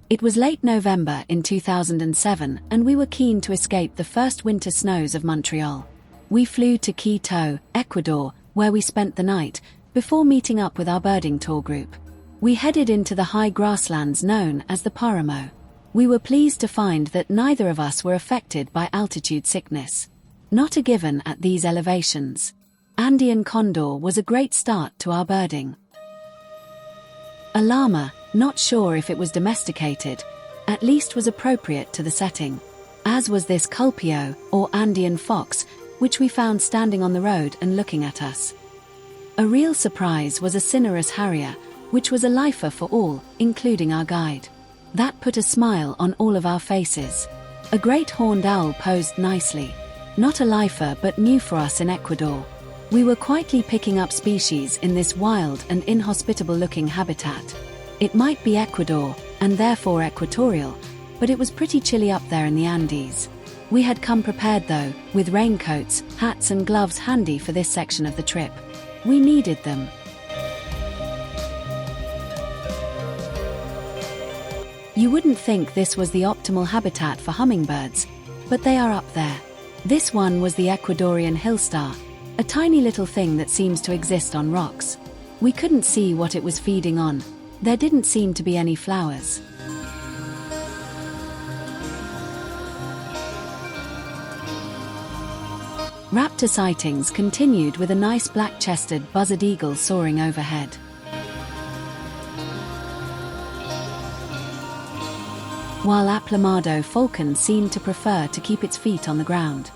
It was late November in 2007 and we were keen to escape the first winter snows of Montreal. We flew to Quito, Ecuador, where we spent the night, before meeting up with our birding tour group. We headed into the high grasslands known as the Paramo. We were pleased to find that neither of us were affected by altitude sickness. Not a given at these elevations. Andean condor was a great start to our birding. A llama, not sure if it was domesticated, at least was appropriate to the setting, as was this culpio, or Andean fox, which we found standing on the road and looking at us. A real surprise was a cinereous harrier, which was a lifer for all, including our guide. That put a smile on all of our faces. A great horned owl posed nicely. Not a lifer but new for us in Ecuador. We were quietly picking up species in this wild and inhospitable-looking habitat. It might be Ecuador, and therefore equatorial, but it was pretty chilly up there in the Andes. We had come prepared though, with raincoats, hats and gloves handy for this section of the trip. We needed them. You wouldn't think this was the optimal habitat for hummingbirds, but they are up there. This one was the Ecuadorian hill star, a tiny little thing that seems to exist on rocks. We couldn't see what it was feeding on. There didn't seem to be any flowers. Raptor sightings continued with a nice black-chested buzzard eagle soaring overhead. While aplomado falcon seemed to prefer to keep its feet on the ground.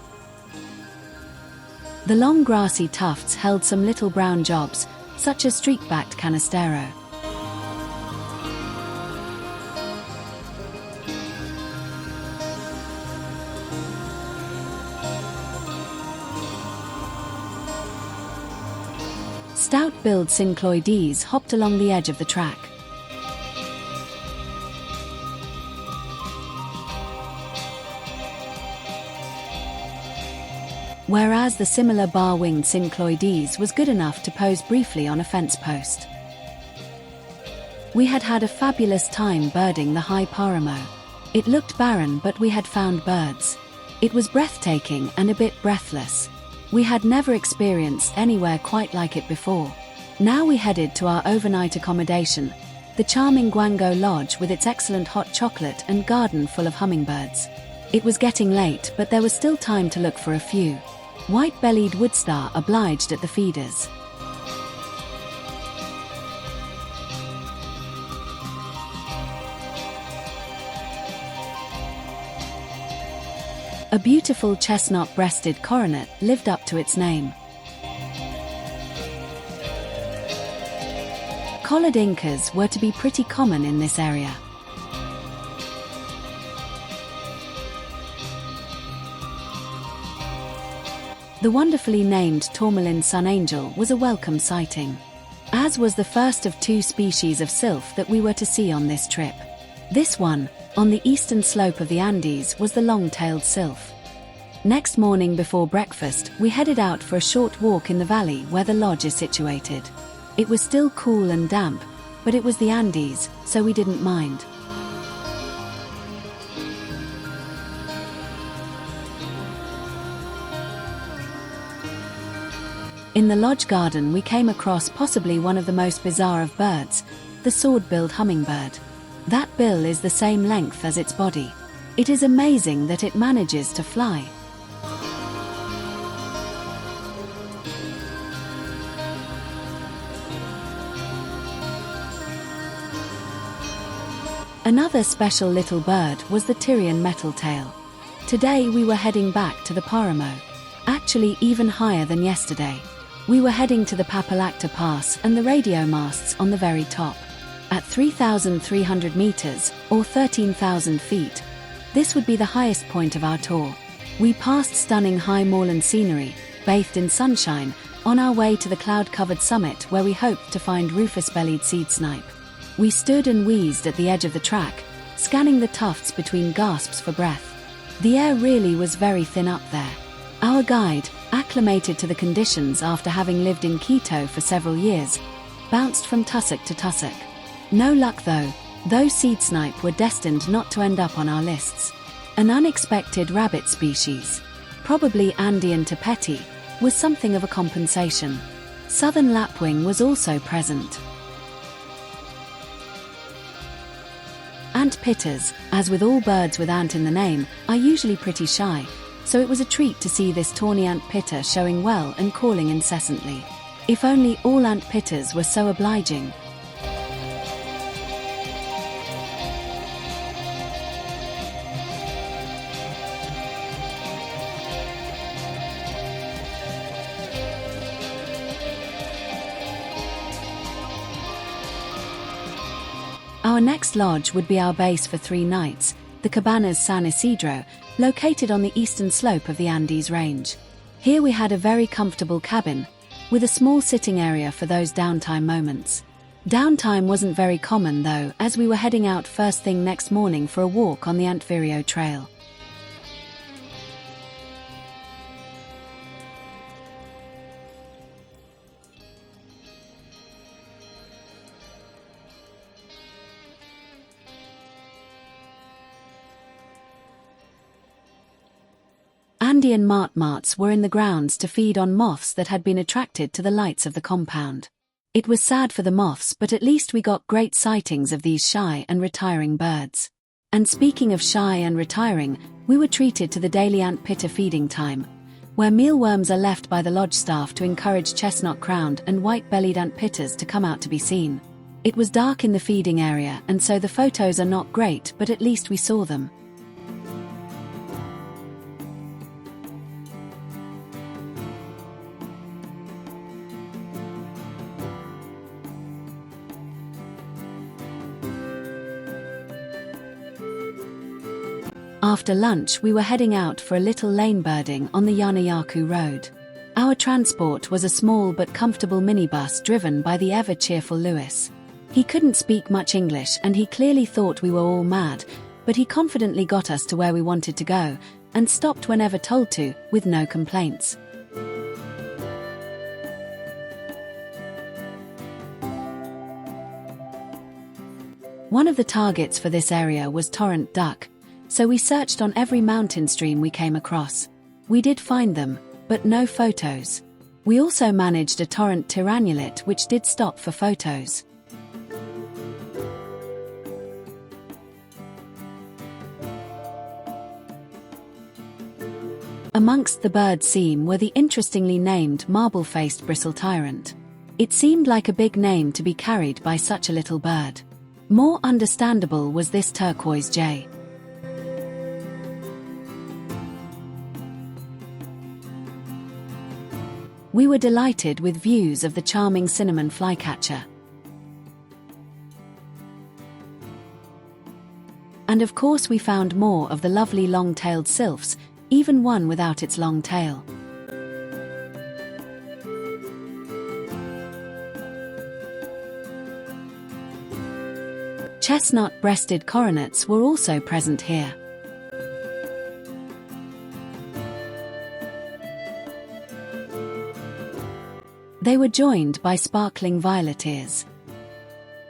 The long grassy tufts held some little brown jobs, such as streak-backed canastero. Stout-billed syncloides hopped along the edge of the track. Whereas the similar bar-winged syncloides was good enough to pose briefly on a fence post. We had had a fabulous time birding the high Paramo. It looked barren, but we had found birds. It was breathtaking and a bit breathless. We had never experienced anywhere quite like it before. Now we headed to our overnight accommodation, the charming Guango Lodge with its excellent hot chocolate and garden full of hummingbirds. It was getting late, but there was still time to look for a few. White-bellied woodstar obliged at the feeders. A beautiful chestnut-breasted coronet lived up to its name. Collared incas were to be pretty common in this area. The wonderfully named tourmaline sun angel was a welcome sighting, as was the first of two species of sylph that we were to see on this trip. This one, on the eastern slope of the Andes, was the long-tailed sylph. Next morning before breakfast, we headed out for a short walk in the valley where the lodge is situated. It was still cool and damp, but it was the Andes, so we didn't mind. In the lodge garden we came across possibly one of the most bizarre of birds, the sword-billed hummingbird. That bill is the same length as its body. It is amazing that it manages to fly. Another special little bird was the Tyrian metaltail. Today we were heading back to the Paramo, actually even higher than yesterday. We were heading to the Papalacta Pass and the radio masts on the very top. At 3,300 meters, or 13,000 feet, this would be the highest point of our tour. We passed stunning high moorland scenery, bathed in sunshine, on our way to the cloud-covered summit where we hoped to find rufous-bellied seed snipe. We stood and wheezed at the edge of the track, scanning the tufts between gasps for breath. The air really was very thin up there. Our guide, acclimated to the conditions after having lived in Quito for several years, bounced from tussock to tussock. No luck though, Those seed snipe were destined not to end up on our lists. An unexpected rabbit species, probably Andean tapeti, was something of a compensation. Southern lapwing was also present. Ant pitters, as with all birds with ant in the name, are usually pretty shy, so it was a treat to see this tawny ant pitter showing well and calling incessantly. If only all ant pitters were so obliging. Our next lodge would be our base for 3 nights, the Cabanas San Isidro, located on the eastern slope of the Andes Range. Here we had a very comfortable cabin, with a small sitting area for those downtime moments. Downtime wasn't very common though, as we were heading out first thing next morning for a walk on the Antvireo Trail. Andean marmots were in the grounds to feed on moths that had been attracted to the lights of the compound. It was sad for the moths, but at least we got great sightings of these shy and retiring birds. And speaking of shy and retiring, we were treated to the daily ant pitter feeding time, where mealworms are left by the lodge staff to encourage chestnut-crowned and white-bellied ant pitters to come out to be seen. It was dark in the feeding area, and so the photos are not great, but at least we saw them. After lunch we were heading out for a little lane birding on the Yanayaku Road. Our transport was a small but comfortable minibus driven by the ever-cheerful Lewis. He couldn't speak much English and he clearly thought we were all mad, but he confidently got us to where we wanted to go, and stopped whenever told to, with no complaints. One of the targets for this area was torrent duck, so we searched on every mountain stream we came across. We did find them, but no photos. We also managed a torrent tyrannulet which did stop for photos. Amongst the birds seen were the interestingly named marble-faced bristle tyrant. It seemed like a big name to be carried by such a little bird. More understandable was this turquoise jay. We were delighted with views of the charming cinnamon flycatcher. And of course we found more of the lovely long-tailed sylphs, even one without its long tail. Chestnut-breasted coronets were also present here. They were joined by sparkling violet ears.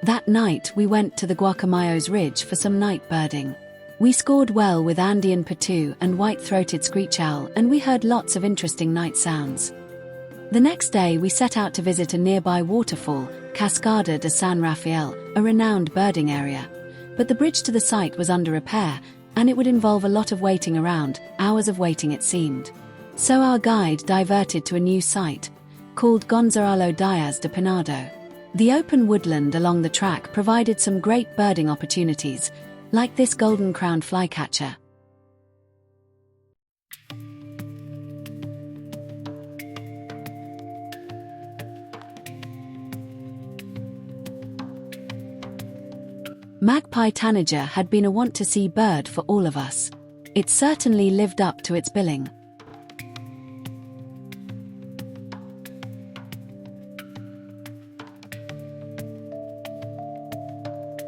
That night we went to the Guacamayos Ridge for some night birding. We scored well with Andean patoo and white-throated screech owl, and we heard lots of interesting night sounds. The next day we set out to visit a nearby waterfall, Cascada de San Rafael, a renowned birding area. But the bridge to the site was under repair, and it would involve a lot of waiting around, hours of waiting it seemed. So our guide diverted to a new site, called Gonzalo Diaz de Pinado. The open woodland along the track provided some great birding opportunities, like this golden-crowned flycatcher. Magpie tanager had been a want-to-see bird for all of us. It certainly lived up to its billing.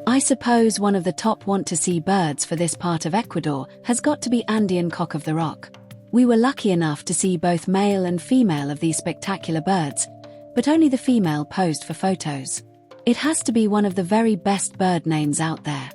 I suppose one of the top want-to-see birds for this part of Ecuador has got to be Andean cock of the rock. We were lucky enough to see both male and female of these spectacular birds, but only the female posed for photos. It has to be one of the very best bird names out there.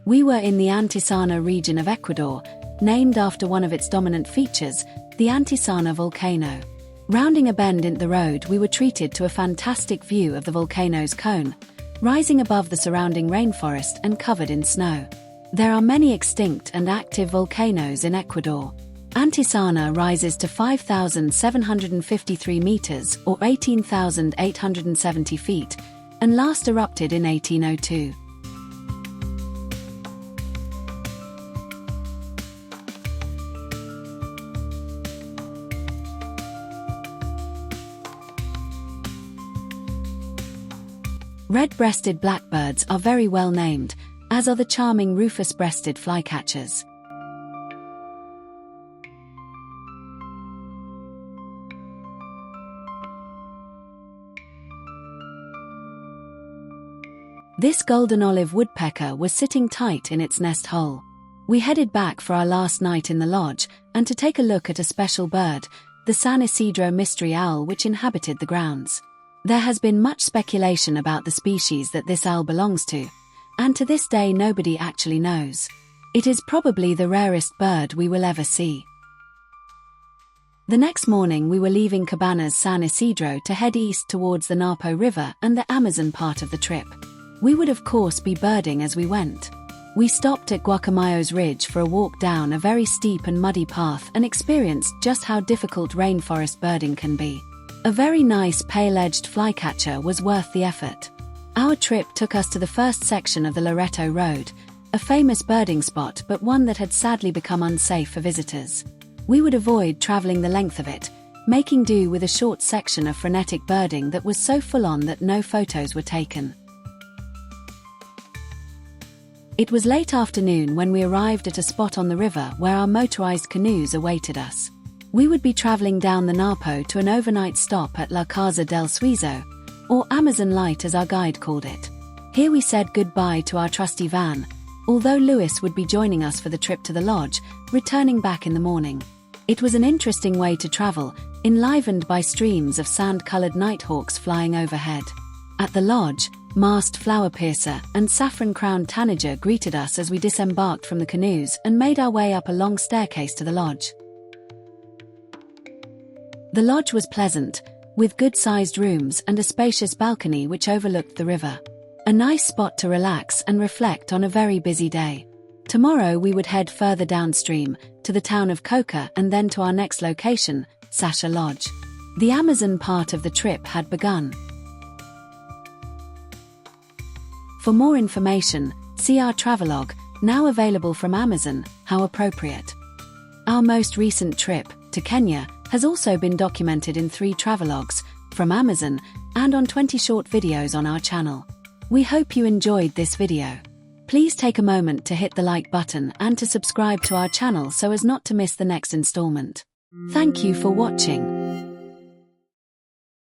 We were in the Antisana region of Ecuador, named after one of its dominant features, the Antisana volcano. Rounding a bend in the road, we were treated to a fantastic view of the volcano's cone, rising above the surrounding rainforest and covered in snow. There are many extinct and active volcanoes in Ecuador. Antisana rises to 5,753 meters or 18,870 feet, and last erupted in 1802. Red-breasted blackbirds are very well named, as are the charming rufous-breasted flycatchers. This golden olive woodpecker was sitting tight in its nest hole. We headed back for our last night in the lodge, and to take a look at a special bird, the San Isidro mystery owl which inhabited the grounds. There has been much speculation about the species that this owl belongs to, and to this day nobody actually knows. It is probably the rarest bird we will ever see. The next morning we were leaving Cabanas San Isidro to head east towards the Napo River and the Amazon part of the trip. We would of course be birding as we went. We stopped at Guacamayos Ridge for a walk down a very steep and muddy path and experienced just how difficult rainforest birding can be. A very nice pale-edged flycatcher was worth the effort. Our trip took us to the first section of the Loreto Road, a famous birding spot but one that had sadly become unsafe for visitors. We would avoid traveling the length of it, making do with a short section of frenetic birding that was so full on that no photos were taken. It was late afternoon when we arrived at a spot on the river where our motorized canoes awaited us. We would be traveling down the Napo to an overnight stop at La Casa del Suizo, or Amazon Light as our guide called it. Here we said goodbye to our trusty van, although Lewis would be joining us for the trip to the lodge, returning back in the morning. It was an interesting way to travel, enlivened by streams of sand-colored nighthawks flying overhead. At the lodge, masked flower piercer and saffron-crowned tanager greeted us as we disembarked from the canoes and made our way up a long staircase to the lodge. The lodge was pleasant, with good-sized rooms and a spacious balcony which overlooked the river. A nice spot to relax and reflect on a very busy day. Tomorrow we would head further downstream, to the town of Coca and then to our next location, Sasha Lodge. The Amazon part of the trip had begun. For more information, see our travelogue, now available from Amazon, how appropriate. Our most recent trip, to Kenya, has also been documented in 3 travelogues, from Amazon, and on 20 short videos on our channel. We hope you enjoyed this video. Please take a moment to hit the like button and to subscribe to our channel so as not to miss the next installment. Thank you for watching.